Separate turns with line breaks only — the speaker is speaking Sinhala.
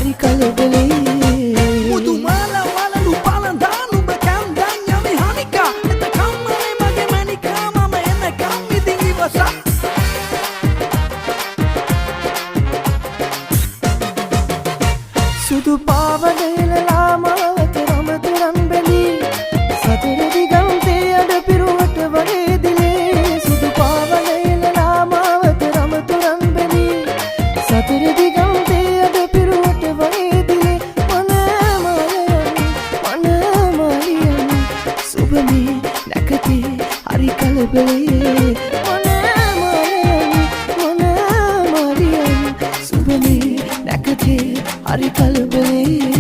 හරි කලබලේ
මුදුමාලා වලලු පලඳා නුඹ කැන්දන් යමි හනිකා එතකම් මනේ මගේ මැනිකා මම එනකම් ඉතින් ඉවසා
සුදු පාවඩේලලා මාවත රමතුරන් බැලී සතර දිගන්තේ අඩ පිරුවට වගේ දිලේ සුදු පාවඩේලලා මාවත රමතුරන් බැලී සතර දිගන්තේ අඩ පිරුවට වගේ දිලේ මන මාලියන් සුබමේ නැකතේ හරි කලබලේ මන මාලියන් සුබමේ නැකතේ හරි කලබලේ